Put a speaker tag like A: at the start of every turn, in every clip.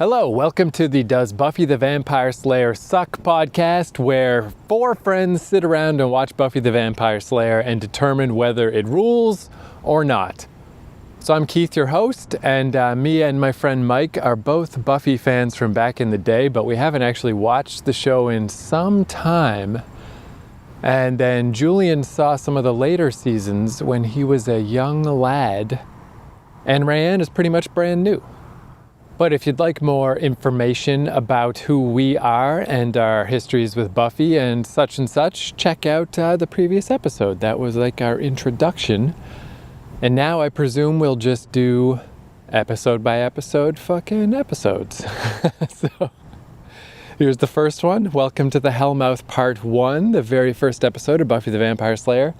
A: Hello, welcome to the Does Buffy the Vampire Slayer Suck podcast, where four friends sit around and watch Buffy the Vampire Slayer and determine whether it rules or not. So I'm Keith, your host, and me and my friend Mike are both Buffy fans from back in the day, but we haven't actually watched the show in some time. And then Julian saw some of the later seasons when he was a young lad, and Rayanne is pretty much brand new. But if you'd like more information about who we are and our histories with Buffy and such, check out the previous episode. That was like our introduction. And now I presume we'll just do episode by episode fucking episodes. So here's the first one. Welcome to the Hellmouth Part 1, the very first episode of Buffy the Vampire Slayer.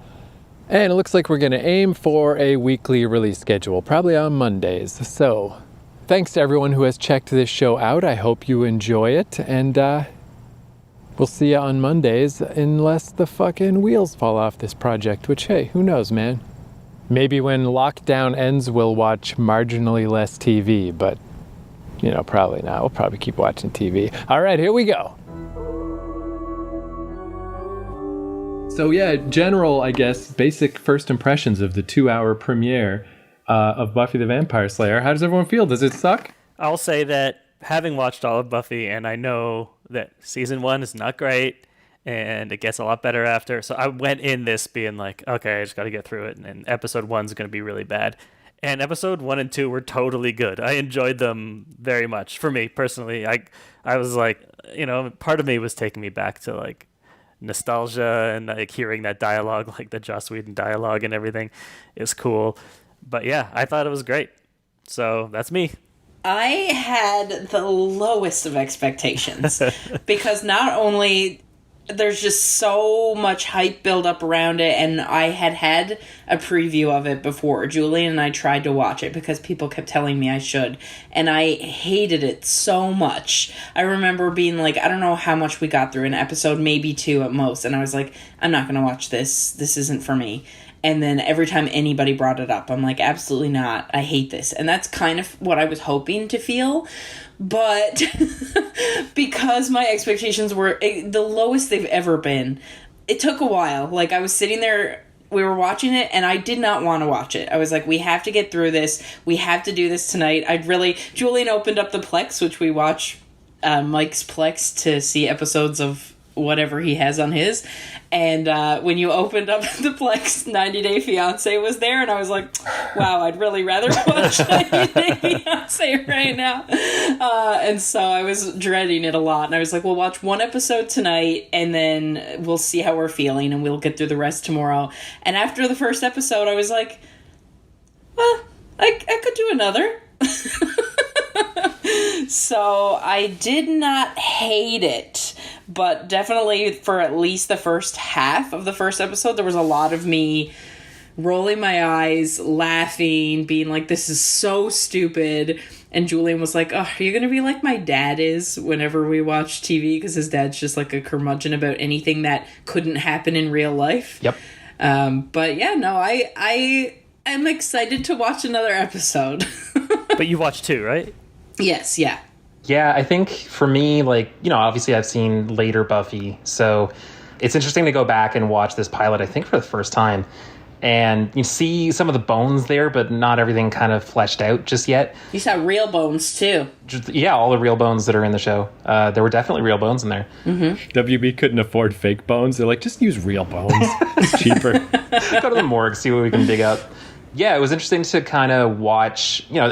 A: And it looks like we're going to aim for a weekly release schedule, probably on Mondays. So thanks to everyone who has checked this show out. I hope you enjoy it, and we'll see you on Mondays, unless the fucking wheels fall off this project, which, hey, who knows, man? Maybe when lockdown ends, we'll watch marginally less TV, but, you know, probably not. We'll probably keep watching TV. All right, here we go. So yeah, general, I guess, basic first impressions of the 2-hour premiere of Buffy the Vampire Slayer. How does everyone feel? Does it suck?
B: I'll say that having watched all of Buffy, and I know that season 1 is not great, and it gets a lot better after. So I went in this being like, okay, I just got to get through it, and episode 1 is going to be really bad. And episode 1 and 2 were totally good. I enjoyed them very much. For me personally, I was like, you know, part of me was taking me back to like nostalgia and like hearing that dialogue, like the Joss Whedon dialogue and everything is cool. But yeah, I thought it was great. So that's me.
C: I had the lowest of expectations because not only there's just so much hype build up around it, and I had a preview of it before. Julian and I tried to watch it because people kept telling me I should, and I hated it so much. I remember being like, I don't know how much we got through an episode, maybe 2 at most, and I was like, I'm not going to watch this. This isn't for me. And then every time anybody brought it up, I'm like, absolutely not. I hate this. And that's kind of what I was hoping to feel. But because my expectations were the lowest they've ever been, it took a while. Like, I was sitting there, we were watching it, and I did not want to watch it. I was like, we have to get through this. We have to do this tonight. Julian opened up the Plex, which we watch Mike's Plex to see episodes of whatever he has on his, and when you opened up the Plex, 90 Day Fiancé was there, and I was like, wow, I'd really rather watch 90 Day Fiancé right now. And so I was dreading it a lot, and I was like, we'll watch 1 episode tonight, and then we'll see how we're feeling, and we'll get through the rest tomorrow. And after the first episode, I was like, well, I could do another. So I did not hate it, but definitely for at least the first half of the first episode, there was a lot of me rolling my eyes, laughing, being like, this is so stupid. And Julian was like, oh, are you going to be like my dad is whenever we watch TV? Because his dad's just like a curmudgeon about anything that couldn't happen in real life.
A: Yep.
C: But yeah, no, I am excited to watch another episode.
B: But you watched 2, right?
C: Yes, yeah.
D: Yeah, I think for me, like, you know, obviously I've seen later Buffy, so it's interesting to go back and watch this pilot, I think, for the first time. And you see some of the bones there, but not everything kind of fleshed out just yet.
C: You saw real bones, too.
D: Yeah, all the real bones that are in the show. There were definitely real bones in there.
A: Mm-hmm. WB couldn't afford fake bones. They're like, just use real bones. It's cheaper.
D: Go to the morgue, see what we can dig up. Yeah, it was interesting to kind of watch. You know,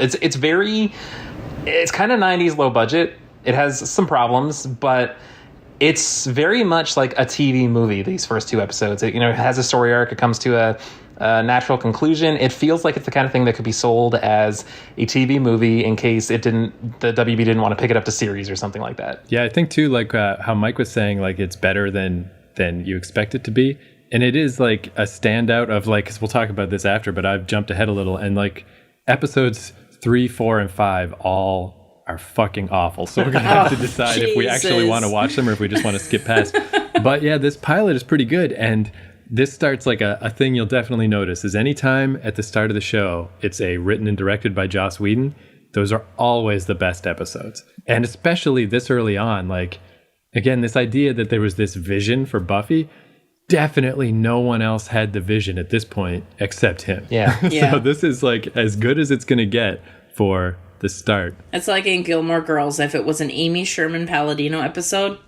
D: it's kind of 90s low budget. It has some problems, but it's very much like a TV movie, these first 2 episodes. It has a story arc. It comes to a natural conclusion. It feels like it's the kind of thing that could be sold as a TV movie in case the WB didn't want to pick it up to series or something like that.
A: Yeah, I think too, like how Mike was saying, like it's better than you expect it to be. And it is like a standout of like, because we'll talk about this after, but I've jumped ahead a little, and like episodes 3, 4, and 5 all are fucking awful. So we're going to have to decide if we actually want to watch them or if we just want to skip past. But yeah, this pilot is pretty good. And this starts like a thing you'll definitely notice is anytime at the start of the show, it's written and directed by Joss Whedon, those are always the best episodes. And especially this early on, like, again, this idea that there was this vision for Buffy, definitely no one else had the vision at this point except him.
D: Yeah.
A: So this is like as good as it's going to get for the start.
C: It's like in Gilmore Girls, if it was an Amy Sherman Palladino episode,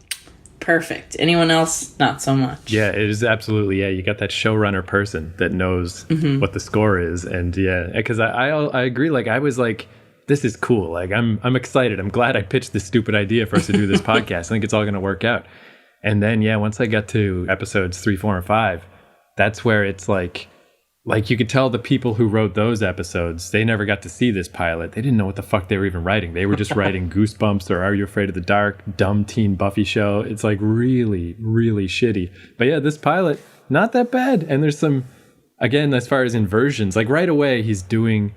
C: perfect. Anyone else, not so much.
A: Yeah, it is absolutely. Yeah, you got that showrunner person that knows what the score is. And yeah, because I agree. Like, I was like, this is cool. Like, I'm excited. I'm glad I pitched this stupid idea for us to do this podcast. I think it's all going to work out. And then, yeah, once I got to episodes 3, 4, and 5, that's where it's like you could tell the people who wrote those episodes, they never got to see this pilot. They didn't know what the fuck they were even writing. They were just writing Goosebumps or Are You Afraid of the Dark, dumb teen Buffy show. It's like really, really shitty. But yeah, this pilot, not that bad. And there's some, again, as far as inversions, like right away, he's doing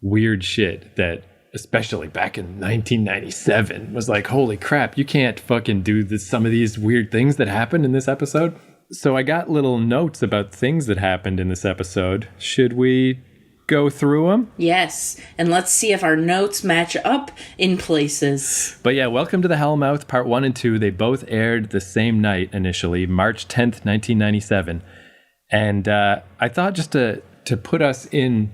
A: weird shit that, especially back in 1997, was like, holy crap, you can't fucking do this, some of these weird things that happened in this episode. So I got little notes about things that happened in this episode. Should we go through them?
C: Yes, and let's see if our notes match up in places.
A: But yeah, welcome to the Hellmouth, part 1 and 2. They both aired the same night initially, March 10th, 1997. And I thought just to put us in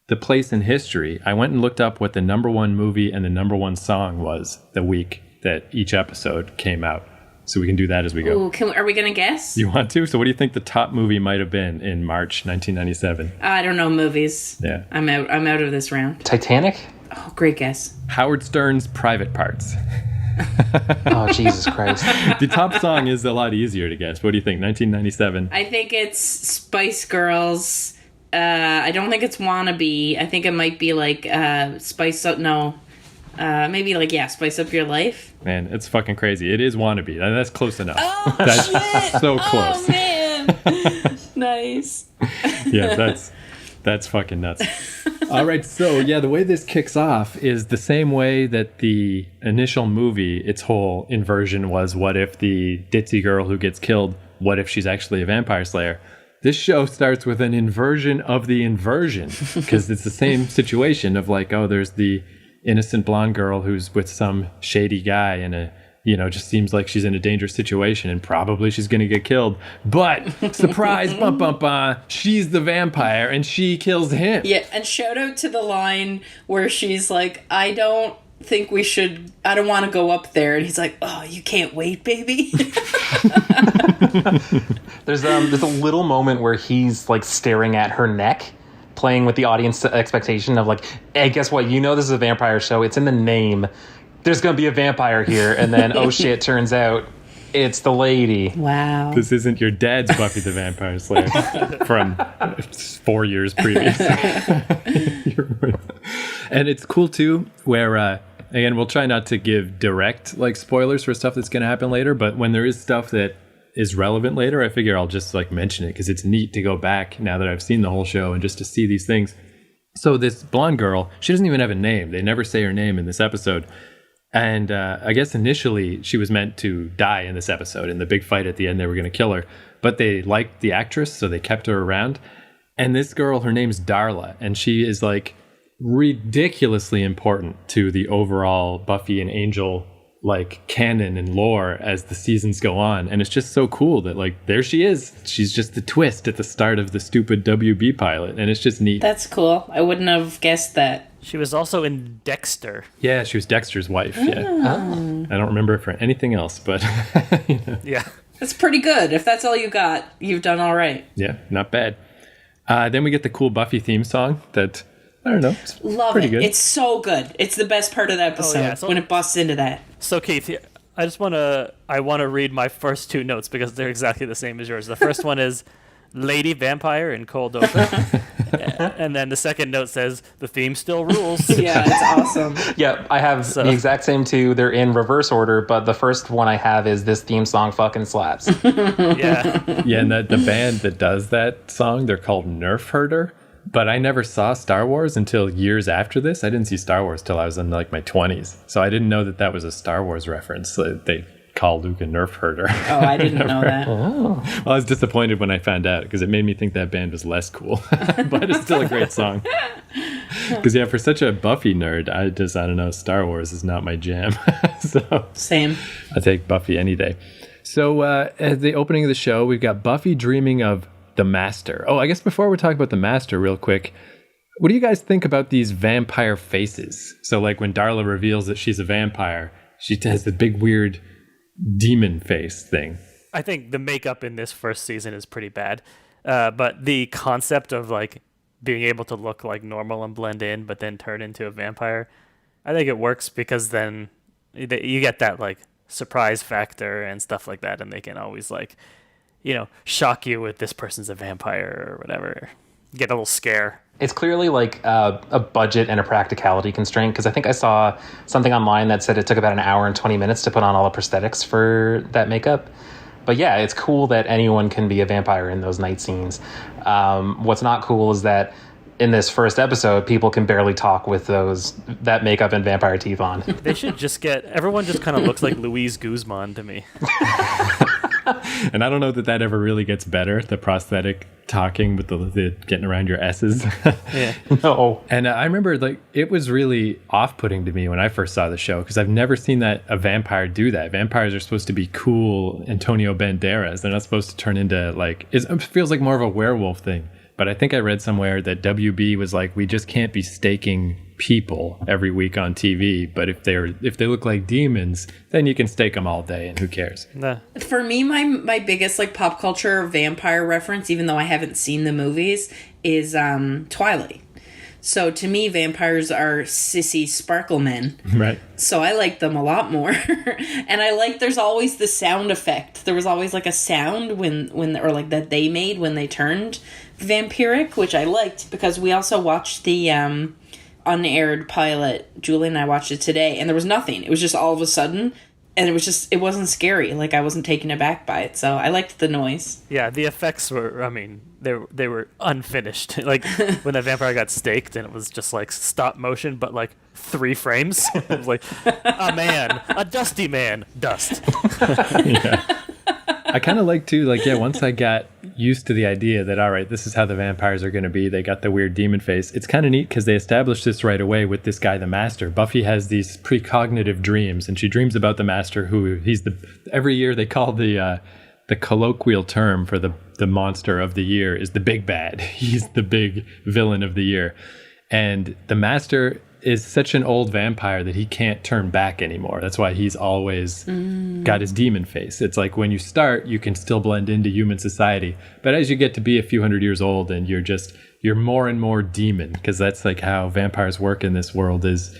A: the place in history, I went and looked up what the number 1 movie and the number 1 song was the week that each episode came out. So we can do that as we go.
C: Ooh, are we going to guess?
A: You want to? So what do you think the top movie might have been in March 1997?
C: I don't know movies.
A: Yeah.
C: I'm out of this round.
D: Titanic?
C: Oh, great guess.
A: Howard Stern's Private Parts.
D: Oh, Jesus Christ.
A: The top song is a lot easier to guess. What do you think? 1997.
C: I think it's Spice Girls. I don't think it's Wannabe. I think it might be like Spice Up. No. Maybe like, Spice Up Your Life.
A: Man, it's fucking crazy. It is Wannabe. That's close enough.
C: Oh,
A: that's
C: shit.
A: so close.
C: Oh, man. Nice.
A: Yeah, that's fucking nuts. All right, so yeah, the way this kicks off is the same way that the initial movie, its whole inversion was, what if the ditzy girl who gets killed, what if she's actually a vampire slayer? This show starts with an inversion of the inversion, because it's the same situation of like, oh, there's the innocent blonde girl who's with some shady guy and just seems like she's in a dangerous situation and probably she's going to get killed. But surprise, bum, bum, bum, she's the vampire and she kills him.
C: Yeah, and shout out to the line where she's like, I don't want to go up there. And he's like, oh, you can't wait, baby.
D: There's a little moment where he's like staring at her neck, playing with the audience expectation of like, hey, guess what? You know this is a vampire show. It's in the name. There's going to be a vampire here. And then, oh shit, turns out it's the lady.
C: Wow.
A: This isn't your dad's Buffy the Vampire Slayer from 4 years previous. And it's cool too, where, again, we'll try not to give direct like spoilers for stuff that's going to happen later. But when there is stuff that is relevant later, I figure I'll just like mention it because it's neat to go back now that I've seen the whole show and just to see these things. So this blonde girl, she doesn't even have a name. They never say her name in this episode. And I guess initially she was meant to die in this episode. In the big fight at the end, they were going to kill her. But they liked the actress, so they kept her around. And this girl, her name's Darla. And she is like ridiculously important to the overall Buffy and Angel like canon and lore as the seasons go on. And it's just so cool that like there she is. She's just the twist at the start of the stupid WB pilot. And it's just neat.
C: That's cool. I wouldn't have guessed that.
B: She was also in Dexter.
A: Yeah, she was Dexter's wife. Yeah.
C: Oh.
A: I don't remember her for anything else, but
B: Yeah.
C: That's pretty good. If that's all you got, you've done all right.
A: Yeah, not bad. Then we get the cool Buffy theme song that, I don't know, it's
C: Love
A: pretty
C: it.
A: good.
C: It's so good. It's the best part of the episode when it busts into that.
B: So Keith, I want to read my first two notes because they're exactly the same as yours. The first one is Lady Vampire in cold open. And then the second note says the theme still rules.
C: Yeah, it's awesome.
D: Yeah, I have the exact same two. They're in reverse order, but the first one I have is this theme song fucking slaps.
B: Yeah.
A: Yeah, and the band that does that song, they're called Nerf Herder. But I never saw Star Wars until years after this. I didn't see Star Wars till I was in like my 20s. So I didn't know that that was a Star Wars reference. They call Luke a Nerf Herder.
C: Oh, I didn't know that.
A: Well, I was disappointed when I found out because it made me think that band was less cool. But it's still a great song. Because yeah, for such a Buffy nerd, I don't know, Star Wars is not my jam. So
C: Same.
A: I take Buffy any day. So at the opening of the show, we've got Buffy dreaming of the Master. Oh, I guess before we talk about the Master real quick, what do you guys think about these vampire faces? So like when Darla reveals that she's a vampire, she has the big weird demon face thing.
B: I think the makeup in this first season is pretty bad. But the concept of like being able to look like normal and blend in, but then turn into a vampire, I think it works because then you get that like surprise factor and stuff like that, and they can always like, shock you with this person's a vampire or whatever. Get a little scare.
D: It's clearly like a budget and a practicality constraint, because I think I saw something online that said it took about an hour and 20 minutes to put on all the prosthetics for that makeup. But yeah, it's cool that anyone can be a vampire in those night scenes. What's not cool is that in this first episode, people can barely talk with that makeup and vampire teeth on.
B: They should just everyone just kind of looks like Luis Guzman to me.
A: And I don't know that ever really gets better, the prosthetic talking with the getting around your S's.
B: Yeah.
D: No.
A: And I remember like it was really off-putting to me when I first saw the show, because I've never seen a vampire do that. Vampires are supposed to be cool Antonio Banderas. They're not supposed to turn into like, it feels like more of a werewolf thing. But I think I read somewhere that WB was like, we just can't be staking people every week on TV. But if they look like demons, then you can stake them all day, and who cares?
B: Nah.
C: For me, my biggest like pop culture vampire reference, even though I haven't seen the movies, is Twilight. So to me, vampires are sissy sparkle men.
A: Right.
C: So I like them a lot more. And I like there's always the sound effect. There was always like a sound when or like that they made when they turned vampiric, which I liked, because we also watched the unaired pilot. Julie and I watched it today, and there was nothing. It was just all of a sudden, and it wasn't scary. Like, I wasn't taken aback by it, so I liked the noise.
B: Yeah, the effects were, I mean, they were unfinished. Like, when the vampire got staked, and it was just, like, stop motion, but, like, 3 frames. It was like, a man, a dusty man, dust.
A: Yeah. I kind of like, too, like, yeah, once I got used to the idea that, all right, this is how the vampires are going to be. They got the weird demon face. It's kind of neat because they established this right away with this guy, the Master. Buffy has these precognitive dreams, and she dreams about the Master, who every year they call the colloquial term for the monster of the year is the big bad. He's the big villain of the year. And the Master is such an old vampire that he can't turn back anymore. That's why he's always got his demon face. It's like when you start, you can still blend into human society. But as you get to be a few hundred years old and you're more and more demon, because that's like how vampires work in this world is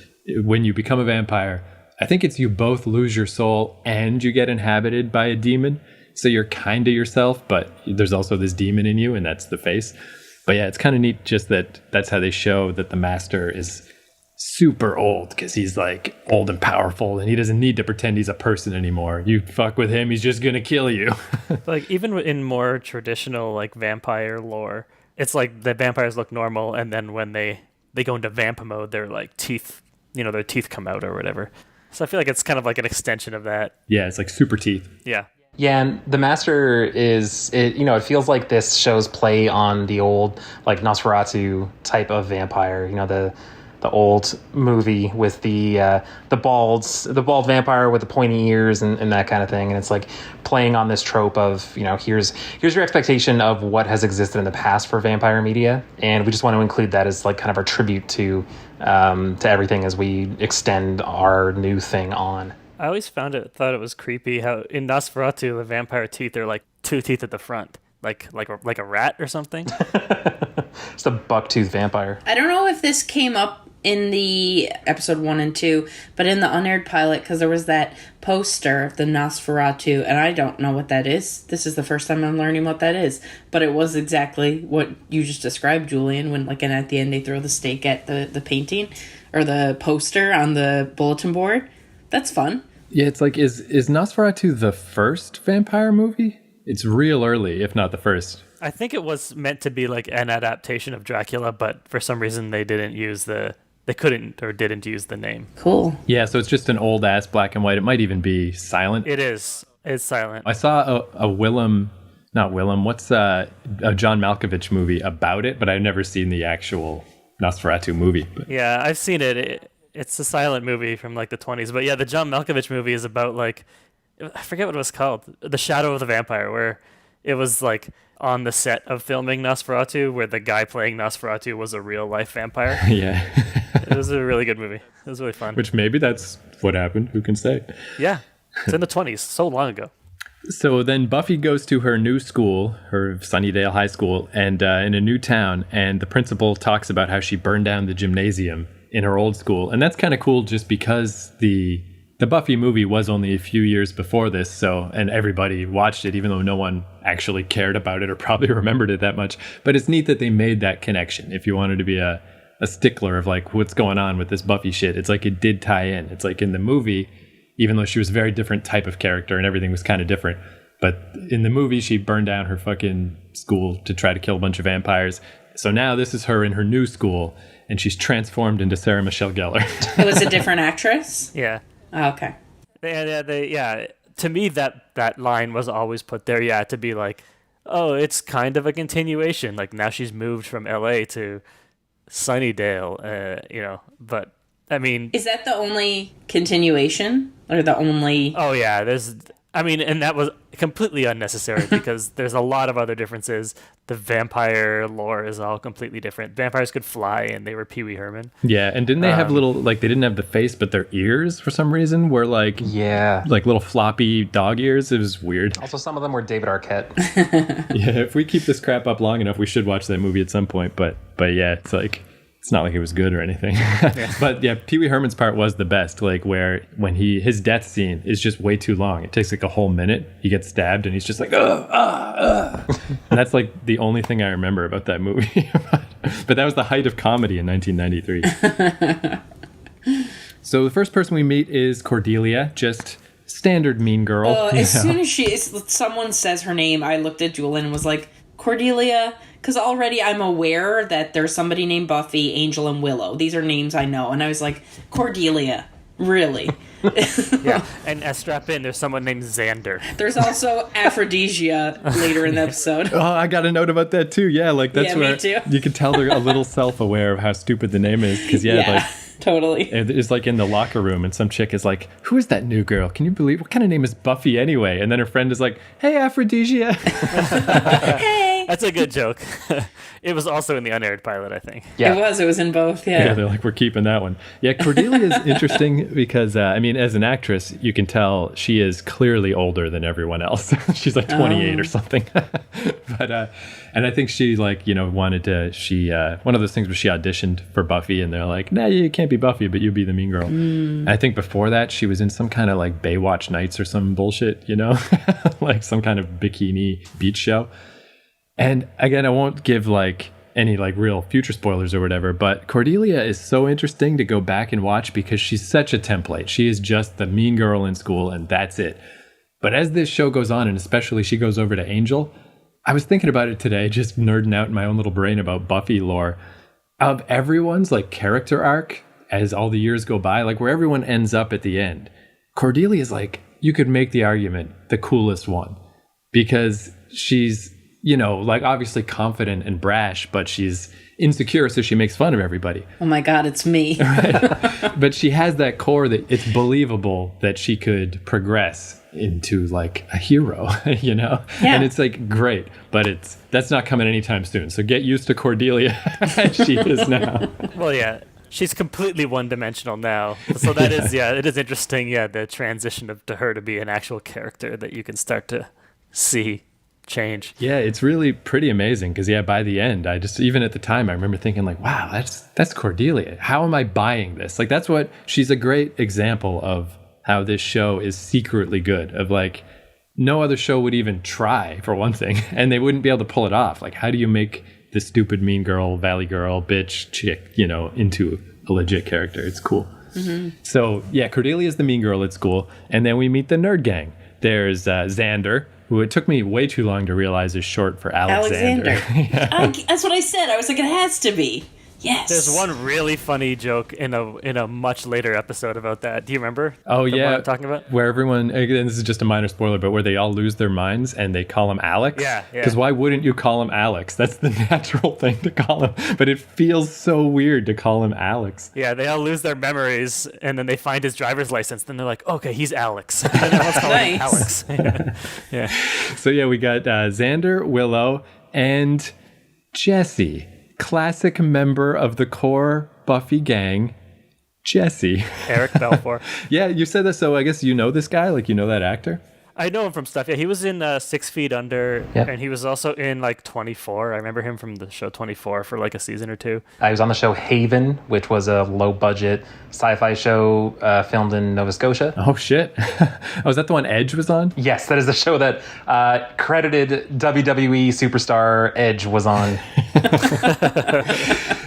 A: when you become a vampire, I think it's you both lose your soul and you get inhabited by a demon. So you're kind of yourself, but there's also this demon in you, and that's the face. But yeah, it's kind of neat just that's how they show that the Master is super old, because he's like old and powerful, and he doesn't need to pretend he's a person anymore. You fuck with him, he's just gonna kill you.
B: Like, even in more traditional like vampire lore, it's like the vampires look normal, and then when they go into vamp mode, their like teeth, their teeth come out or whatever. So I feel like it's kind of like an extension of that.
A: Yeah, it's like super teeth.
B: Yeah.
D: Yeah, and the Master it feels like this show's play on the old like Nosferatu type of vampire. The old movie with the bald vampire with the pointy ears and that kind of thing. And it's like playing on this trope of, here's your expectation of what has existed in the past for vampire media. And we just want to include that as like kind of our tribute to everything as we extend our new thing on.
B: I always thought it was creepy how in Nosferatu, the vampire teeth are like 2 teeth at the front. Like a rat or something.
D: It's a buck-toothed vampire.
C: I don't know if this came up in the episode 1 and 2, but in the unaired pilot, because there was that poster of the Nosferatu, and I don't know what that is. This is the first time I'm learning what that is, but it was exactly what you just described, Julian, when and at the end they throw the stake at the painting or the poster on the bulletin board. That's fun.
A: Yeah, it's like, is Nosferatu the first vampire movie? It's real early, if not the first.
B: I think it was meant to be like an adaptation of Dracula, but for some reason they didn't use the name.
C: Cool.
A: Yeah, so it's just an old ass black and white. It might even be silent.
B: It is. It's silent.
A: I saw what's a John Malkovich movie about it, but I've never seen the actual Nosferatu movie. But.
B: Yeah, I've seen it. It's a silent movie from like the 20s. But yeah, the John Malkovich movie is about like, I forget what it was called, The Shadow of the Vampire, where it was like on the set of filming Nosferatu, where the guy playing Nosferatu was a real life vampire.
A: Yeah.
B: It was a really good movie. It was really fun.
A: Which maybe that's what happened. Who can say?
B: Yeah, it's in the 20s, so long ago.
A: So then Buffy goes to her new school, her Sunnydale High School, and in a new town, and the principal talks about how she burned down the gymnasium in her old school. And that's kind of cool just because the Buffy movie was only a few years before this, so, and everybody watched it, even though no one actually cared about it or probably remembered it that much. But it's neat that they made that connection. If you wanted to be a stickler of like what's going on with this Buffy shit, it's like it did tie in. It's like in the movie, even though she was a very different type of character and everything was kind of different, but in the movie she burned down her fucking school to try to kill a bunch of vampires. So now this is her in her new school, and she's transformed into Sarah Michelle Gellar.
C: It was a different actress?
B: Yeah.
C: Oh, okay.
B: Yeah. To me, that line was always put there, to be like, oh, it's kind of a continuation. Like now she's moved from LA to Sunnydale, but I mean,
C: is that the only continuation or the only?
B: Oh yeah, and that was completely unnecessary because there's a lot of other differences. The vampire lore is all completely different. Vampires could fly, and they were Peewee Herman.
A: Yeah, and didn't they have little, like, they didn't have the face, but their ears, for some reason, were, like...
D: Yeah.
A: Like, little floppy dog ears. It was weird.
D: Also, some of them were David Arquette.
A: Yeah, if we keep this crap up long enough, we should watch that movie at some point. But yeah, it's like... It's not like it was good or anything. Yeah. But yeah, Pee Wee Herman's part was the best, like when his death scene is just way too long. It takes like a whole minute. He gets stabbed and he's just like, and that's like the only thing I remember about that movie. But that was the height of comedy in 1993. So the first person we meet is Cordelia, just standard mean girl.
C: As soon as someone says her name, I looked at Julian and was like, Cordelia? Because already I'm aware that there's somebody named Buffy, Angel, and Willow. These are names I know. And I was like, Cordelia? Really?
B: Yeah, and strap in, there's someone named Xander.
C: There's also Aphrodisia later in the episode.
A: Oh, I got a note about that too. Yeah, like that's where
C: me too.
A: You can tell they're a little self-aware of how stupid the name is. Because like
C: totally.
A: It's like in the locker room and some chick is like, who is that new girl? Can you believe, what kind of name is Buffy anyway? And then her friend is like, hey, Aphrodisia.
C: Hey.
B: That's a good joke. It was also in the unaired pilot, I think.
C: Yeah. It was in both,
A: Yeah, they're like, we're keeping that one. Yeah, Cordelia is interesting because, as an actress, you can tell she is clearly older than everyone else. She's like 28 or something. But, and I think she wanted to, one of those things where she auditioned for Buffy and they're like, nah, you can't be Buffy, but you be the mean girl. I think before that, she was in some kind of like Baywatch Nights or some bullshit, like some kind of bikini beach show. And again, I won't give like any like real future spoilers or whatever, but Cordelia is so interesting to go back and watch because she's such a template. She is just the mean girl in school and that's it. But as this show goes on, and especially she goes over to Angel, I was thinking about it today, just nerding out in my own little brain about Buffy lore. Of everyone's like character arc as all the years go by, like where everyone ends up at the end, Cordelia is like, you could make the argument, the coolest one. Because she's, like obviously confident and brash, but she's insecure, so she makes fun of everybody.
C: Oh my God, it's me.
A: Right? But she has that core that it's believable that she could progress into like a hero, Yeah. And it's like great, but that's not coming anytime soon. So get used to Cordelia as she is now.
B: Well, yeah. She's completely one-dimensional now. So that is, it is interesting, the transition to her to be an actual character that you can start to see change.
A: Yeah, it's really pretty amazing because by the end, even at the time, I remember thinking like, wow, that's Cordelia. How am I buying this? Like she's a great example of how this show is secretly good, of like no other show would even try for one thing, and they wouldn't be able to pull it off. Like, how do you make this stupid mean girl, valley girl, bitch, chick, into a legit character? It's cool. Mm-hmm. So Cordelia is the mean girl at school, and then we meet the nerd gang. There's Xander, who it took me way too long to realize is short for Alexander.
C: That's what I said. I was like, it has to be. Yes.
B: There's one really funny joke in a much later episode about that. Do you remember?
A: Oh,
B: the
A: yeah.
B: one I'm talking about?
A: Where everyone, again, this is just a minor spoiler, but where they all lose their minds and they call him Alex.
B: Yeah.
A: Because why wouldn't you call him Alex? That's the natural thing to call him. But it feels so weird to call him Alex.
B: Yeah, they all lose their memories, and then they find his driver's license. Then they're like, okay, he's Alex. And then everyone's calling him
C: Nice.
B: Alex. Yeah.
A: So yeah, we got Xander, Willow, and Jesse. Classic member of the core Buffy gang, Jesse.
B: Eric Balfour.
A: Yeah, you said that, so I guess you know this guy? Like, you know that actor?
B: I know him from stuff. Yeah, he was in 6 Feet Under,
D: Yeah.
B: and he was also in like 24. I remember him from the show 24 for like a season or two.
D: I was on the show Haven, which was a low-budget sci-fi show filmed in Nova Scotia.
A: Oh, shit. Oh, is that the one Edge was on?
D: Yes, that is the show that credited WWE superstar Edge was on.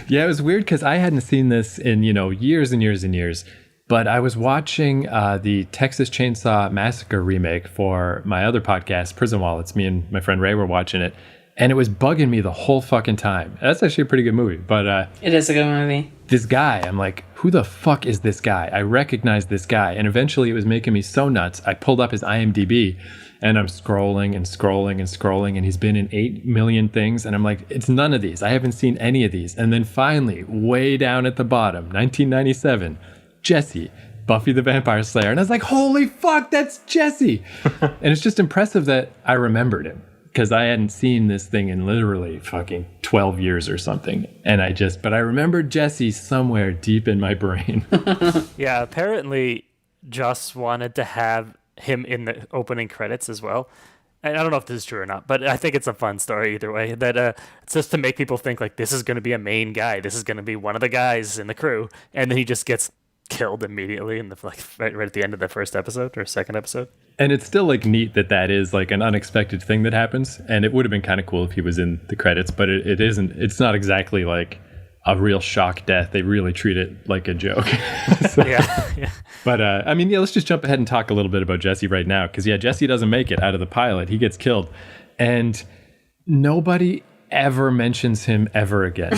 A: Yeah, it was weird because I hadn't seen this in, years and years and years. But I was watching the Texas Chainsaw Massacre remake for my other podcast, Prison Wallets. Me and my friend Ray were watching it. And it was bugging me the whole fucking time. That's actually a pretty good movie. But
C: It is a good movie.
A: this guy, I'm like, who the fuck is this guy? I recognize this guy. And eventually it was making me so nuts. I pulled up his IMDb and I'm scrolling and scrolling and scrolling. And he's been in 8 million things. And I'm like, it's none of these. I haven't seen any of these. And then finally, way down at the bottom, 1997, Jesse, Buffy the Vampire Slayer. And I was like, holy fuck, that's Jesse. And it's just impressive that I remembered him because I hadn't seen this thing in literally fucking 12 years or something. But I remembered Jesse somewhere deep in my brain.
B: Yeah, apparently Joss wanted to have him in the opening credits as well. And I don't know if this is true or not, but I think it's a fun story either way. That it's just to make people think like this is going to be a main guy. This is going to be one of the guys in the crew. And then he just gets killed immediately in the right at the end of the first episode or second episode.
A: And it's still like neat that is like an unexpected thing that happens. And it would have been kind of cool if he was in the credits, but it isn't. It's not exactly like a real shock death. They really treat it like a joke. So,
B: Yeah.
A: But let's just jump ahead and talk a little bit about Jesse right now. Because Jesse doesn't make it out of the pilot. He gets killed. And nobody ever mentions him ever again.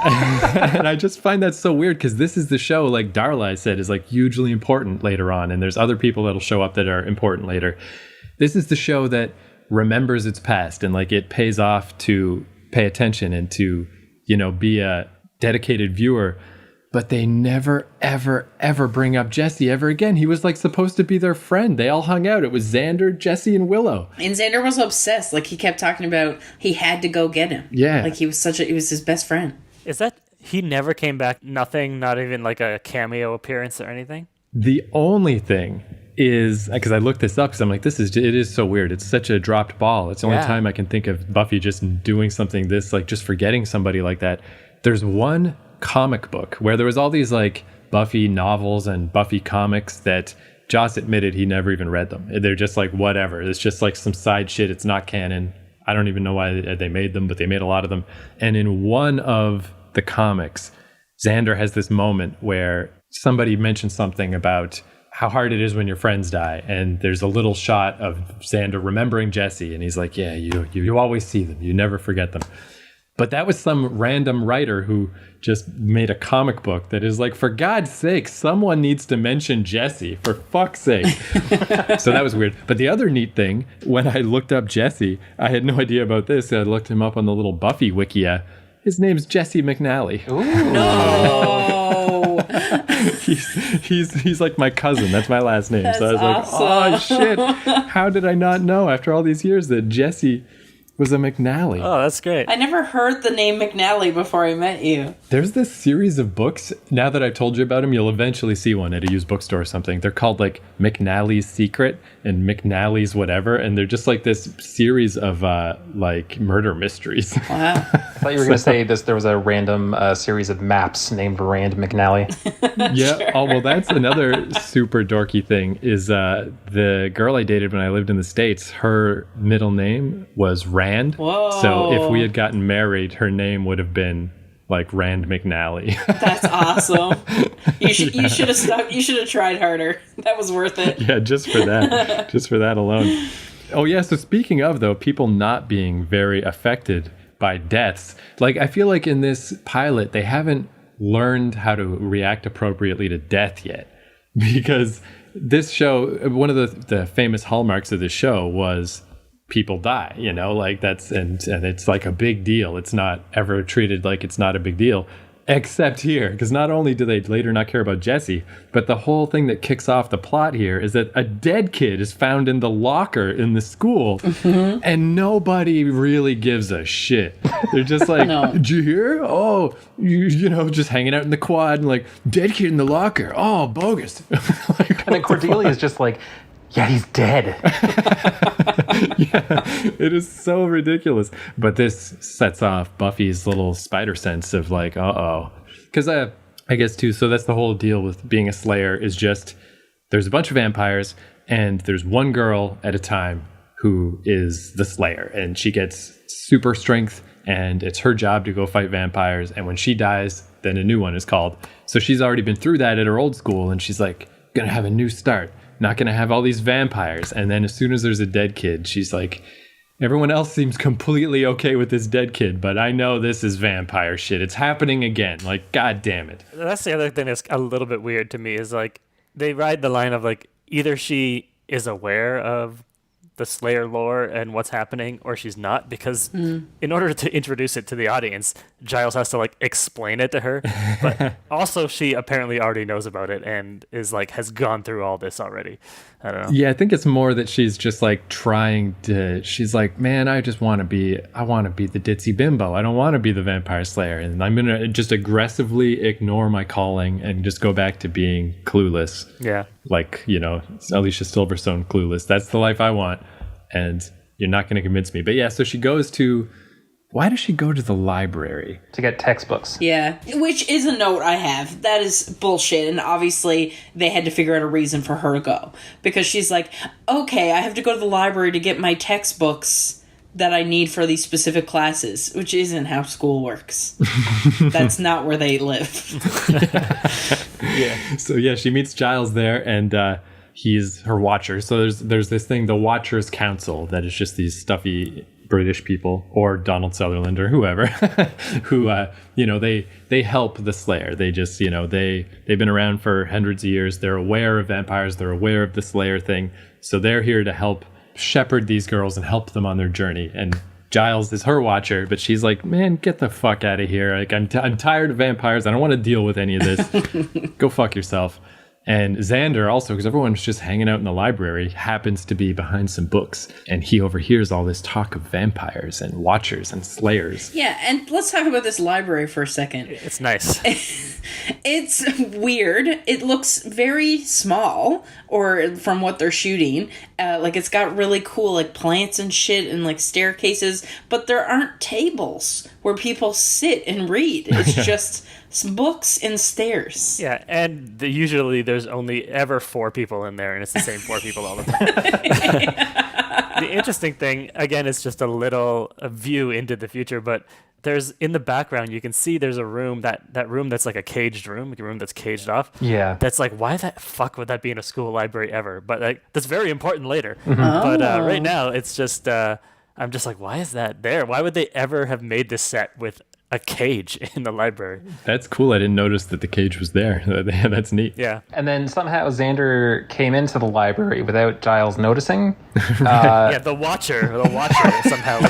A: And I just find that so weird because this is the show, like Darla, I said, is like hugely important later on. And there's other people that'll show up that are important later. This is the show that remembers its past and like it pays off to pay attention and to, be a dedicated viewer. But they never, ever, ever bring up Jesse ever again. He was like supposed to be their friend. They all hung out. It was Xander, Jesse, and Willow.
C: And Xander was obsessed. Like, he kept talking about he had to go get him.
A: Yeah.
C: Like, he was his best friend.
B: Is that he never came back? Nothing, not even like a cameo appearance or anything?
A: The only thing is, because I looked this up because I'm like, it is so weird. It's such a dropped ball. It's the only time I can think of Buffy just doing something this, like just forgetting somebody like that. There's one comic book where there was all these like Buffy novels and Buffy comics that Joss admitted he never even read them. They're just like whatever. It's just like some side shit. It's not canon. I don't even know why they made them, but they made a lot of them. And in one of the comics, Xander has this moment where somebody mentions something about how hard it is when your friends die. And there's a little shot of Xander remembering Jesse. And he's like, yeah, you always see them. You never forget them. But that was some random writer who just made a comic book that is like, for God's sake, someone needs to mention Jesse, for fuck's sake. So that was weird. But the other neat thing, when I looked up Jesse, I had no idea about this. I looked him up on the little Buffy Wikia. His name's Jesse McNally.
D: Ooh.
C: No!
A: He's like my cousin. That's my last name.
C: That's
A: so I was
C: awesome.
A: like, oh shit. How did I not know after all these years that Jesse was a McNally?
B: Oh, that's great.
C: I never heard the name McNally before I met you.
A: There's this series of books. Now that I've told you about them, you'll eventually see one at a used bookstore or something. They're called like McNally's Secret and McNally's whatever. And they're just like this series of like murder mysteries.
C: Wow.
D: I thought you were going to say there was a random series of maps named Rand McNally.
A: Yeah.
C: Sure.
A: Oh, well, that's another super dorky thing is the girl I dated when I lived in the States, her middle name was Rand.
C: Whoa.
A: So if we had gotten married, her name would have been like Rand McNally.
C: That's awesome. You should have stuck. You should have tried harder. That was worth it.
A: Yeah, just for that alone. Oh yeah, so speaking of though, people not being very affected by deaths. Like, I feel like in this pilot, they haven't learned how to react appropriately to death yet. Because this show, one of the famous hallmarks of this show was people die, you know, like that's, and it's like a big deal. It's not ever treated like it's not a big deal. Except here, because not only do they later not care about Jesse, but the whole thing that kicks off the plot here is that a dead kid is found in the locker in the school, and nobody really gives a shit. They're just like, did you hear? Oh, you know, just hanging out in the quad and like, dead kid in the locker. Oh, bogus.
D: And then Cordelia is just like, yeah, he's dead.
A: Yeah, it is so ridiculous. But this sets off Buffy's little spider sense of like, uh-oh. Because I guess too, so that's the whole deal with being a Slayer is just there's a bunch of vampires and there's one girl at a time who is the Slayer. And she gets super strength and it's her job to go fight vampires. And when she dies, then a new one is called. So she's already been through that at her old school and she's like, gonna have a new start. Not going to have all these vampires. And then as soon as there's a dead kid, she's like, everyone else seems completely okay with this dead kid, but I know this is vampire shit. It's happening again. Like, God damn it.
B: That's the other thing that's a little bit weird to me is like they ride the line of like either she is aware of the Slayer lore and what's happening or she's not, because in order to introduce it to the audience, Giles has to like explain it to her, but also she apparently already knows about it and is like has gone through all this already. I don't know.
A: Yeah, I think it's more that she's just like trying to, she's like, man, I want to be the ditzy bimbo. I don't want to be the vampire slayer. And I'm going to just aggressively ignore my calling and just go back to being clueless.
B: Yeah.
A: Like, you know, Alicia Silverstone clueless. That's the life I want. And you're not going to convince me. But yeah, so she goes to, why does she go to the library?
D: To get textbooks.
C: Yeah, which is a note I have. That is bullshit, and obviously they had to figure out a reason for her to go. Because she's like, okay, I have to go to the library to get my textbooks that I need for these specific classes, which isn't how school works. That's not where they live.
A: Yeah. So yeah, she meets Giles there, and he's her watcher. So there's this thing, the Watchers Council, that is just these stuffy British people, or Donald Sutherland or whoever, who you know, they help the Slayer. They just, you know, they've been around for hundreds of years. They're aware of vampires. They're aware of the Slayer thing. So they're here to help shepherd these girls and help them on their journey. And Giles is her watcher, but she's like, man, get the fuck out of here. Like, I'm tired of vampires. I don't want to deal with any of this. Go fuck yourself. And Xander also, because everyone's just hanging out in the library, happens to be behind some books. And he overhears all this talk of vampires and watchers and slayers.
C: Yeah, and let's talk about this library for a second.
B: It's nice.
C: It's weird. It looks very small, or from what they're shooting. Like, it's got really cool, like, plants and shit and, like, staircases. But there aren't tables where people sit and read. It's just books and stairs.
B: Yeah, and usually there's only ever 4 people in there, and it's the same 4 people all the time. The interesting thing, again, is just a view into the future, but there's, in the background, you can see there's a room, that room that's like a caged room, like a room that's caged off.
D: Yeah.
B: That's like, why the fuck would that be in a school library ever? But like, that's very important later.
C: Oh.
B: But right now, it's just, I'm just like, why is that there? Why would they ever have made this set with a cage in the library?
A: That's cool. I didn't notice that the cage was there. That's neat.
B: Yeah.
D: And then somehow Xander came into the library without Giles noticing.
B: Yeah, the watcher somehow.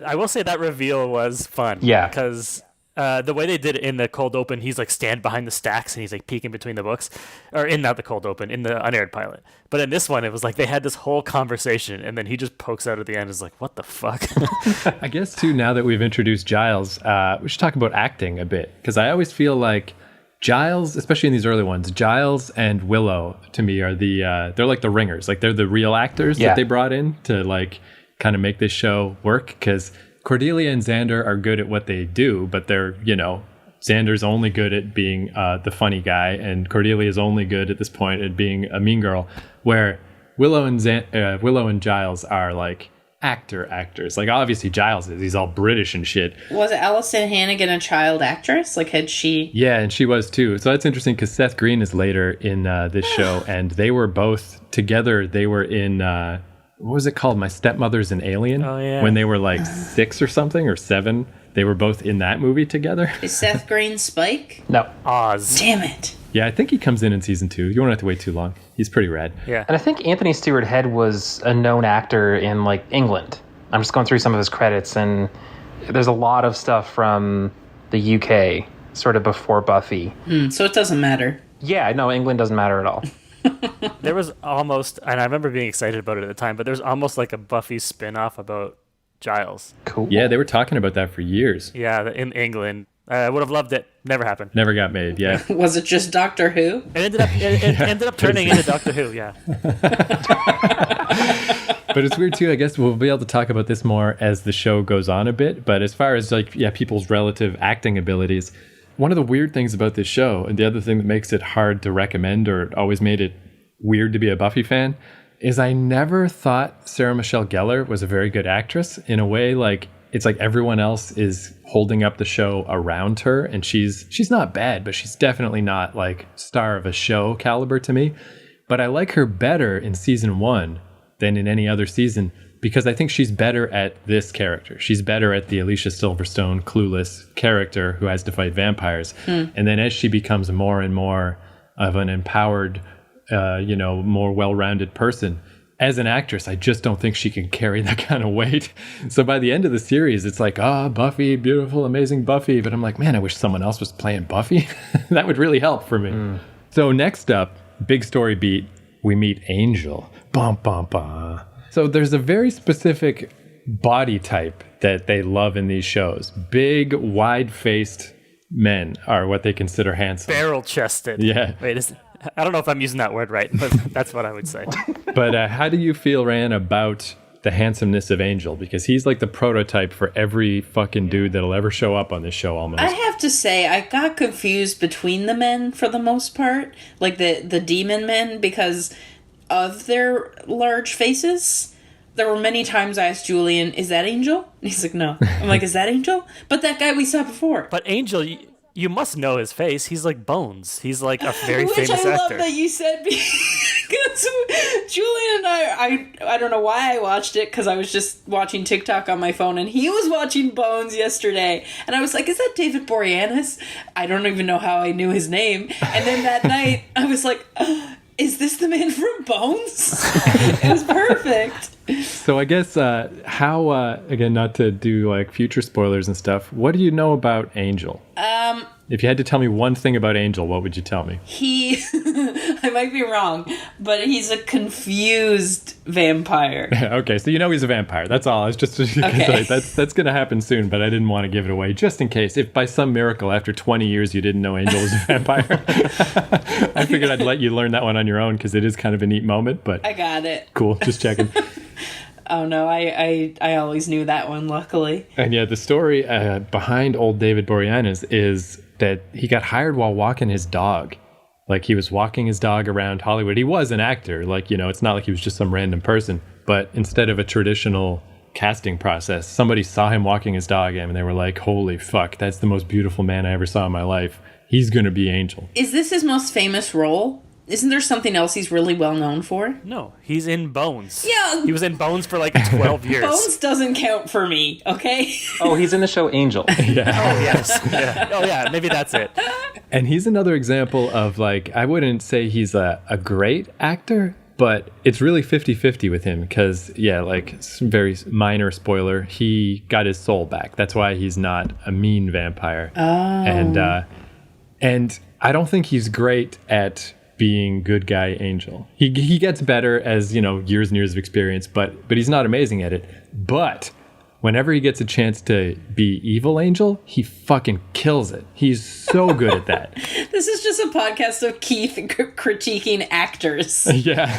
B: I will say that reveal was fun.
D: Yeah.
B: Because the way they did it in the cold open, he's like stand behind the stacks and he's like peeking between the books. Or not the cold open, in the unaired pilot. But in this one, it was like they had this whole conversation and then he just pokes out at the end and is like, what the fuck?
A: I guess, too, now that we've introduced Giles, we should talk about acting a bit. Because I always feel like Giles, especially in these early ones, Giles and Willow, to me, are they're like the ringers. Like, they're the real actors that they brought in to, like, kind of make this show work. Because Cordelia and Xander are good at what they do, but they're, you know, Xander's only good at being the funny guy, and Cordelia's only good at this point at being a mean girl, where Willow and Giles are like actors. Like, obviously Giles is, he's all British and shit.
C: Was Alison Hannigan a child actress? Like, had she...
A: Yeah, and she was too. So that's interesting because Seth Green is later in this show, and they were both together. They were in what was it called? My Stepmother's an Alien.
B: Oh, yeah.
A: When they were like 6 or something, or 7. They were both in that movie together.
C: Is Seth Green Spike?
D: No.
B: Oz.
C: Damn it.
A: Yeah, I think he comes in season 2. You won't have to wait too long. He's pretty rad.
B: Yeah.
D: And I think Anthony Stewart Head was a known actor in like England. I'm just going through some of his credits, and there's a lot of stuff from the UK, sort of before Buffy.
C: So it doesn't matter.
D: Yeah, no, England doesn't matter at all.
B: There was almost, and I remember being excited about it at the time, but there's almost like a Buffy spin-off about Giles.
D: Cool.
A: Yeah, they were talking about that for years.
B: Yeah, in England. I would have loved it. Never happened.
A: Never got made, yeah.
C: Was it just Doctor Who?
B: It ended up turning into Doctor Who, yeah.
A: But it's weird too. I guess we'll be able to talk about this more as the show goes on a bit. But as far as like, yeah, people's relative acting abilities, one of the weird things about this show, and the other thing that makes it hard to recommend or always made it weird to be a Buffy fan, is I never thought Sarah Michelle Gellar was a very good actress. In a way, like it's like everyone else is holding up the show around her, and she's not bad, but she's definitely not like star of a show caliber to me. But I like her better in season 1 than in any other season, because I think she's better at this character. She's better at the Alicia Silverstone clueless character who has to fight vampires. And then as she becomes more and more of an empowered, more well-rounded person, as an actress, I just don't think she can carry that kind of weight. So by the end of the series, it's like, Buffy, beautiful, amazing Buffy. But I'm like, man, I wish someone else was playing Buffy. That would really help for me. So next up, big story beat, we meet Angel. Bum, bum, bum. So there's a very specific body type that they love in these shows. Big, wide-faced men are what they consider handsome.
B: Barrel-chested.
A: Yeah.
B: Wait, I don't know if I'm using that word right, but that's what I would say.
A: But how do you feel, Ryan, about the handsomeness of Angel? Because he's like the prototype for every fucking dude that'll ever show up on this show almost.
C: I have to say, I got confused between the men for the most part. Like the demon men, because of their large faces. There were many times I asked Julian, is that Angel? And he's like, no. I'm like, is that Angel? But that guy we saw before.
B: But Angel, you must know his face. He's like Bones. He's like a very
C: Which
B: famous
C: I
B: actor.
C: love that you said, because Julian and I don't know why I watched it, because I was just watching TikTok on my phone, and he was watching Bones yesterday. And I was like, is that David Boreanaz? I don't even know how I knew his name. And then that night, I was like, is this the man from Bones? It was perfect.
A: So I guess how, again, not to do like future spoilers and stuff, what do you know about Angel? If you had to tell me one thing about Angel, what would you tell me?
C: I might be wrong, but he's a confused vampire.
A: Okay, so you know he's a vampire. That's all. I was just
C: Okay.
A: that's going to happen soon, but I didn't want to give it away just in case. If by some miracle after 20 years you didn't know Angel was a vampire, I figured I'd let you learn that one on your own because it is kind of a neat moment. But
C: I got it.
A: cool, just checking.
C: Oh no, I always knew that one, luckily.
A: And yeah, the story behind old David Boreanaz is that he got hired while walking his dog. Like he was walking his dog around Hollywood. He was an actor. Like, it's not like he was just some random person. But instead of a traditional casting process, somebody saw him walking his dog and they were like, holy fuck, that's the most beautiful man I ever saw in my life. He's going to be Angel.
C: Is this his most famous role? Isn't there something else he's really well known for?
B: No, he's in Bones.
C: Yeah.
B: He was in Bones for like 12 years.
C: Bones doesn't count for me, okay?
D: Oh, he's in the show Angel.
A: Yeah.
B: Oh, yes. Yeah. Oh, yeah, maybe that's it.
A: And he's another example of like, I wouldn't say he's a great actor, but it's really 50-50 with him because, yeah, like some very minor spoiler, he got his soul back. That's why he's not a mean vampire. Oh. And I don't think he's great at being good guy Angel. He gets better as, years and years of experience, but he's not amazing at it. But whenever he gets a chance to be evil Angel, he fucking kills it. He's so good at that.
C: This is just a podcast of Keith critiquing actors.
A: Yeah.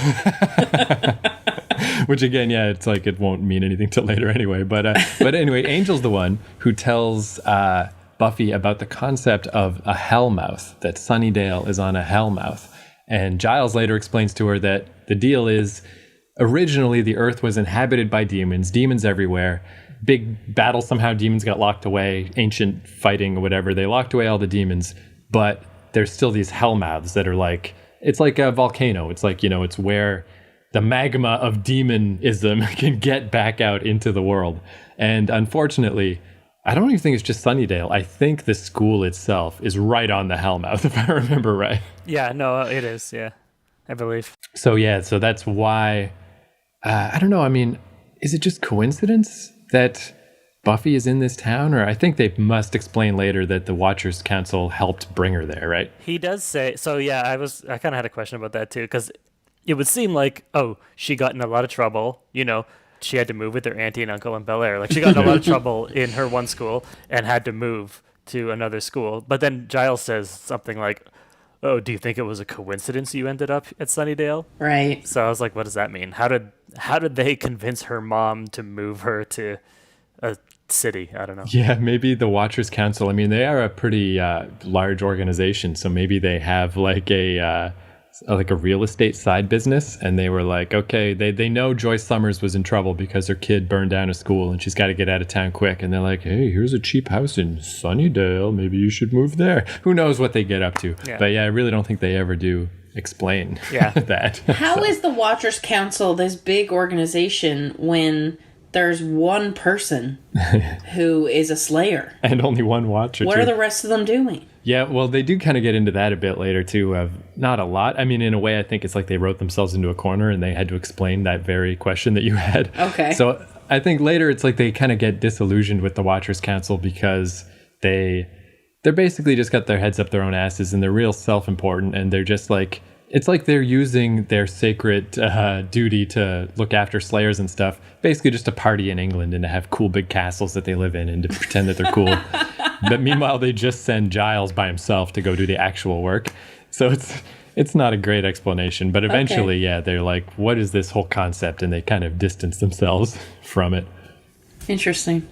A: Which again, yeah, it's like it won't mean anything till later anyway. But anyway, Angel's the one who tells Buffy about the concept of a Hellmouth, that Sunnydale is on a Hellmouth. And Giles later explains to her that the deal is originally the Earth was inhabited by demons everywhere. Big battle, somehow demons got locked away, ancient fighting or whatever. They locked away all the demons, but there's still these Hellmouths that are like, it's like a volcano. It's like, it's where the magma of demonism can get back out into the world. And unfortunately, I don't even think it's just Sunnydale. I think the school itself is right on the Hellmouth, if I remember right.
B: Yeah, no, it is. Yeah, I believe.
A: So that's why, I don't know. I mean, is it just coincidence that Buffy is in this town? Or I think they must explain later that the Watchers Council helped bring her there, right?
B: He does say, so yeah, I kind of had a question about that too, because it would seem like, oh, she got in a lot of trouble, she had to move with her auntie and uncle in Bel Air. Like, she got in a lot of trouble in her one school and had to move to another school. But then Giles says something like, oh, do you think it was a coincidence you ended up at Sunnydale?
C: Right.
B: So I was like, what does that mean? How did they convince her mom to move her to a city? I don't know.
A: Yeah, maybe the Watchers Council. I mean, they are a pretty large organization, so maybe they have like a real estate side business, and they were like, okay, they know Joyce Summers was in trouble because her kid burned down a school and she's got to get out of town quick, and they're like, hey, here's a cheap house in Sunnydale, maybe you should move there. Who knows what they get up to? Yeah. But yeah, I really don't think they ever do explain that.
C: How is the Watchers Council this big organization when there's one person who is a slayer?
A: And only one watcher.
C: What are the rest of them doing?
A: Yeah, well, they do kind of get into that a bit later, too. Not a lot. I mean, in a way, I think it's like they wrote themselves into a corner and they had to explain that very question that you had.
C: Okay.
A: So I think later it's like they kind of get disillusioned with the Watchers Council because they're basically just got their heads up their own asses and they're real self-important, and they're just like, it's like they're using their sacred duty to look after slayers and stuff, basically just to party in England and to have cool big castles that they live in and to pretend that they're cool. But meanwhile, they just send Giles by himself to go do the actual work. So it's not a great explanation. But eventually, they're like, what is this whole concept? And they kind of distance themselves from it.
C: Interesting.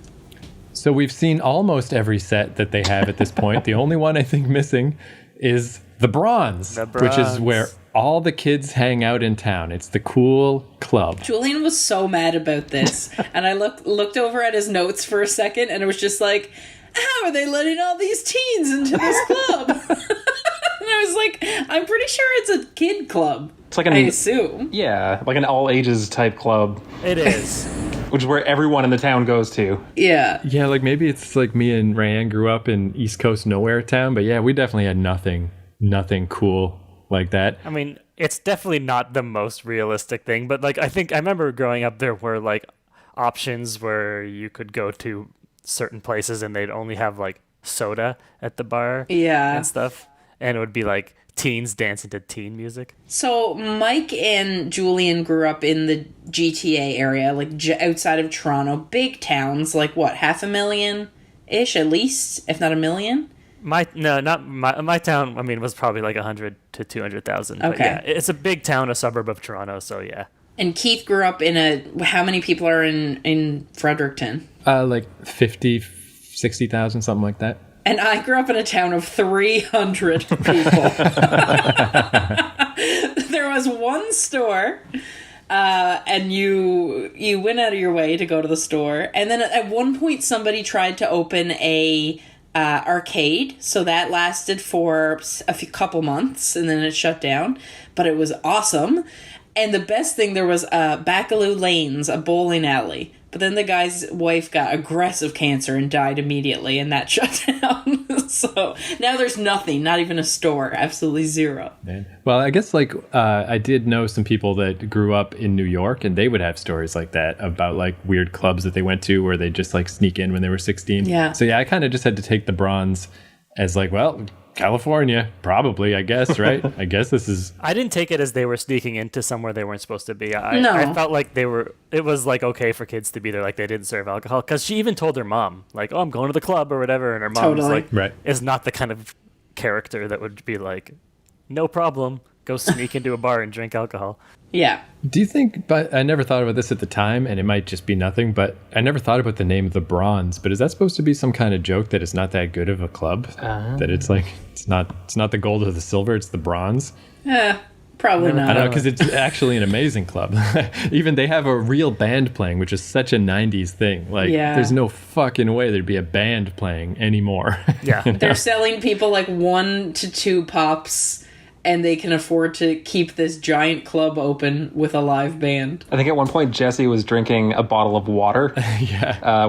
A: So we've seen almost every set that they have at this point. The only one I think missing is the Bronze, which is where all the kids hang out in town. It's the cool club.
C: Julian was so mad about this. And I looked over at his notes for a second, and it was just like, how are they letting all these teens into this club? And I was like, I'm pretty sure it's a kid club.
D: It's like
C: I assume.
D: Yeah, like an all ages type club.
B: It is.
D: Which is where everyone in the town goes to.
C: Yeah.
A: Yeah, like maybe it's like me and Rayanne grew up in East Coast nowhere town, but yeah, we definitely had nothing cool like that.
B: I mean, it's definitely not the most realistic thing, but like I remember growing up, there were like options where you could go to certain places and they'd only have like soda at the bar and stuff, and it would be like teens dancing to teen music.
C: So Mike and Julian grew up in the GTA area, like outside of Toronto, big towns, like what, 500,000-ish at least, if not 1 million?
B: My town, I mean, was probably like 100 to 200,000.
C: Okay.
B: Yeah, it's a big town, a suburb of Toronto, so yeah.
C: And Keith grew up in how many people are in Fredericton?
A: Like 50, 60,000, something like that.
C: And I grew up in a town of 300 people. There was one store, and you went out of your way to go to the store. And then at one point, somebody tried to open a arcade, so that lasted for couple months, and then it shut down. But it was awesome. And the best thing, there was Bacaloo Lanes, a bowling alley. But then the guy's wife got aggressive cancer and died immediately, and that shut down. So now there's nothing, not even a store, absolutely zero.
A: Man. Well, I guess like I did know some people that grew up in New York, and they would have stories like that about like weird clubs that they went to where they just like sneak in when they were 16.
C: Yeah.
A: So yeah, I kind of just had to take the Bronze as like, well, California, probably, I guess, right? I guess this is...
B: I didn't take it as they were sneaking into somewhere they weren't supposed to be. I felt like it was like okay for kids to be there, like they didn't serve alcohol. Because she even told her mom, like, oh, I'm going to the club or whatever. And her mom was like, is not the kind of character that would be like, no problem, go sneak into a bar and drink alcohol.
C: Yeah.
A: Do you think, but I never thought about this at the time, and it might just be nothing, but I never thought about the name of the Bronze. But is that supposed to be some kind of joke that it's not that good of a club? That it's like, it's not the gold or the silver, it's the Bronze?
C: Probably not.
A: I don't know, because it's actually an amazing club. Even they have a real band playing, which is such a 90s thing. Like, there's no fucking way there'd be a band playing anymore.
B: Yeah.
C: They're selling people like 1 to 2 pops and they can afford to keep this giant club open with a live band.
D: I think at one point Jesse was drinking a bottle of water,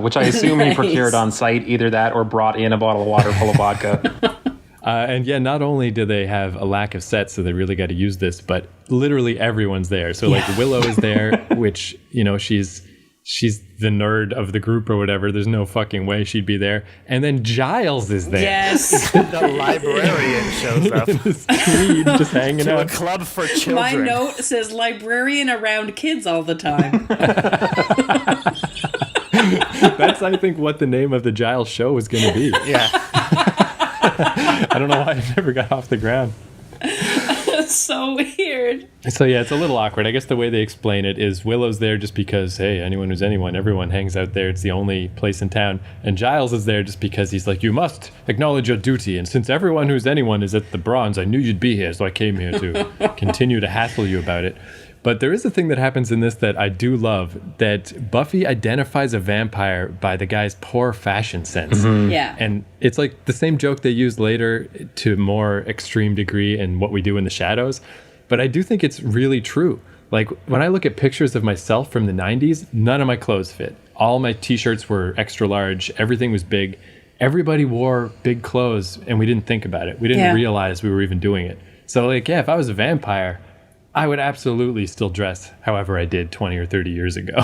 D: which I assume he procured on site, either that or brought in a bottle of water full of vodka.
A: And yeah, not only do they have a lack of sets, so they really got to use this, but literally everyone's there. So like Willow is there, which, you know, she's the nerd of the group or whatever. There's no fucking way she'd be there. And then Giles is there.
C: Yes.
B: The librarian shows up.
A: This tweed just hanging
B: To a
A: out.
B: club for children.
C: My note says librarian around kids all the time.
A: That's, I think, what the name of the Giles show was going to be.
B: Yeah.
A: I don't know why it never got off the ground.
C: That's so weird.
A: So yeah, it's a little awkward. I guess the way they explain it is Willow's there just because, hey, anyone who's anyone, everyone hangs out there. It's the only place in town. And Giles is there just because he's like, you must acknowledge your duty. And since everyone who's anyone is at the Bronze, I knew you'd be here, so I came here to continue to hassle you about it. But there is a thing that happens in this that I do love, that Buffy identifies a vampire by the guy's poor fashion sense.
D: Mm-hmm.
C: Yeah.
A: And it's like the same joke they use later to a more extreme degree in What We Do in the Shadows. But I do think it's really true. Like when I look at pictures of myself from the 90s, none of my clothes fit. All my t-shirts were extra large. Everything was big. Everybody wore big clothes and we didn't think about it. We didn't realize we were even doing it. So like, yeah, if I was a vampire, I would absolutely still dress however I did 20 or 30 years ago,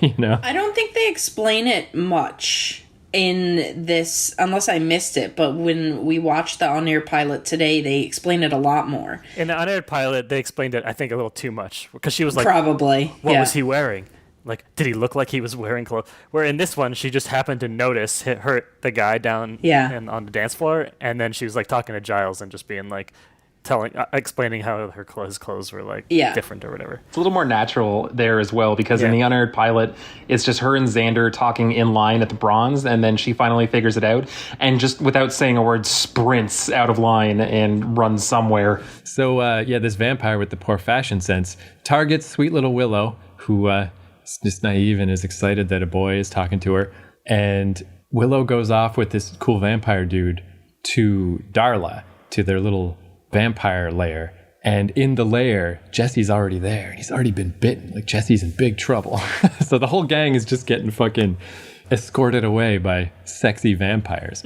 A: you know?
C: I don't think they explain it much in this, unless I missed it, but when we watched the on-air pilot today, they explain it a lot more.
B: In the unaired pilot, they explained it, I think, a little too much. Because she was like,
C: Probably.
B: what was he wearing? Like, did he look like he was wearing clothes? Where in this one, she just happened to notice the guy down and on the dance floor. And then she was like talking to Giles and just being like, explaining how his clothes were like different or whatever.
D: It's a little more natural there as well, because in the unaired pilot, it's just her and Xander talking in line at the Bronze, and then she finally figures it out and just without saying a word sprints out of line and runs somewhere.
A: So this vampire with the poor fashion sense targets sweet little Willow, who is just naive and is excited that a boy is talking to her. And Willow goes off with this cool vampire dude to Darla, to their little vampire lair, and in the lair Jesse's already there and he's already been bitten. Like Jesse's in big trouble. So the whole gang is just getting fucking escorted away by sexy vampires.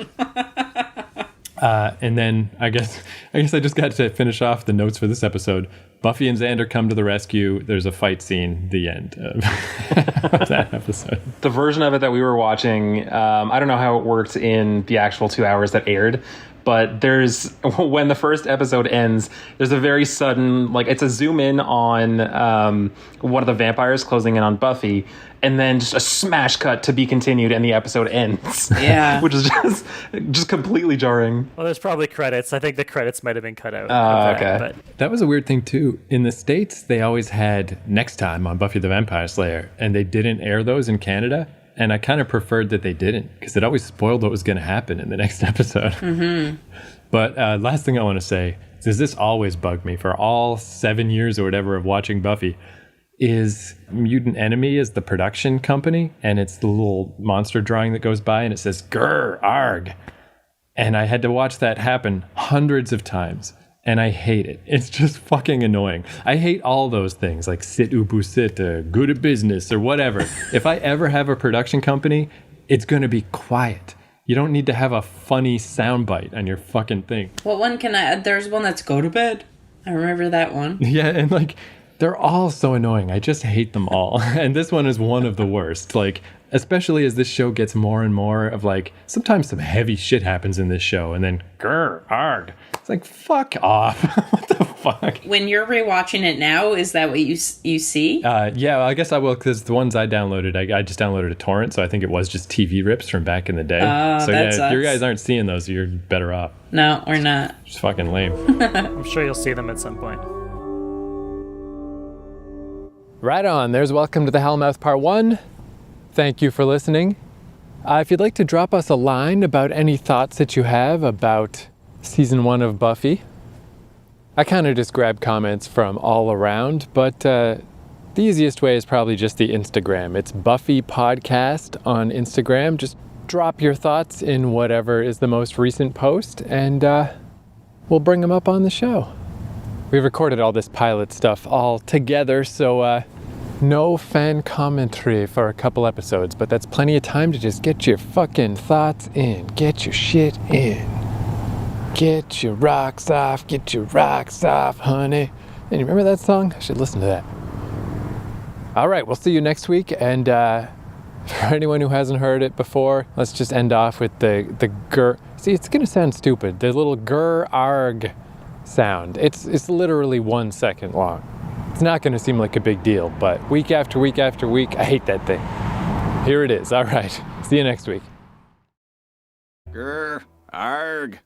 A: And then I guess I just got to finish off the notes for this episode. Buffy and Xander come to the rescue. There's a fight scene. The end of that episode.
D: The version of it that we were watching, I don't know how it worked in the actual 2 hours that aired, but when the first episode ends, there's a very sudden, like, it's a zoom in on one of the vampires closing in on Buffy, and then just a smash cut to be continued, and the episode ends.
C: Yeah.
D: Which is just completely jarring.
B: Well, there's probably credits. I think the credits might have been cut out.
D: Okay.
B: But
A: That was a weird thing, too. In the States, they always had Next Time on Buffy the Vampire Slayer, and they didn't air those in Canada. And I kind of preferred that they didn't, because it always spoiled what was going to happen in the next episode. Mm-hmm. But last thing I want to say is this always bugged me for all 7 years or whatever of watching Buffy, is Mutant Enemy is the production company, and it's the little monster drawing that goes by, and it says, "Grr, arg." And I had to watch that happen hundreds of times. And I hate it. It's just fucking annoying. I hate all those things, like sit ubu sit, good at business, or whatever. If I ever have a production company, it's going to be quiet. You don't need to have a funny soundbite on your fucking thing.
C: What one can I... There's one that's go to bed. I remember that one.
A: Yeah, and like, they're all so annoying. I just hate them all. And this one is one of the worst. Like, especially as this show gets more and more of like, sometimes some heavy shit happens in this show, and then grr, arg. It's like, fuck off. What the fuck?
C: When you're rewatching it now, is that what you see?
A: Yeah, well, I guess I will, because the ones I downloaded, I just downloaded a torrent, so I think it was just TV rips from back in the day. So
C: that
A: yeah,
C: sucks.
A: if you guys aren't seeing those, you're better off.
C: No, we're not.
A: It's fucking lame.
B: I'm sure you'll see them at some point.
A: Right on. There's Welcome to the Hellmouth Part 1. Thank you for listening. If you'd like to drop us a line about any thoughts that you have about Season 1 of Buffy, I kind of just grab comments from all around, but the easiest way is probably just the Instagram. It's Buffy Podcast on Instagram. Just drop your thoughts in whatever is the most recent post, and we'll bring them up on the show. we recorded all this pilot stuff all together, so no fan commentary for a couple episodes, but that's plenty of time to just get your fucking thoughts in, get your shit in. Get your rocks off, honey. And you remember that song? I should listen to that. All right, we'll see you next week. And for anyone who hasn't heard it before, let's just end off with the grr. See, it's gonna sound stupid. The little grr arg sound. It's literally 1 second long. It's not gonna seem like a big deal, but week after week after week, I hate that thing. Here it is. All right, see you next week.
E: Grr, arg.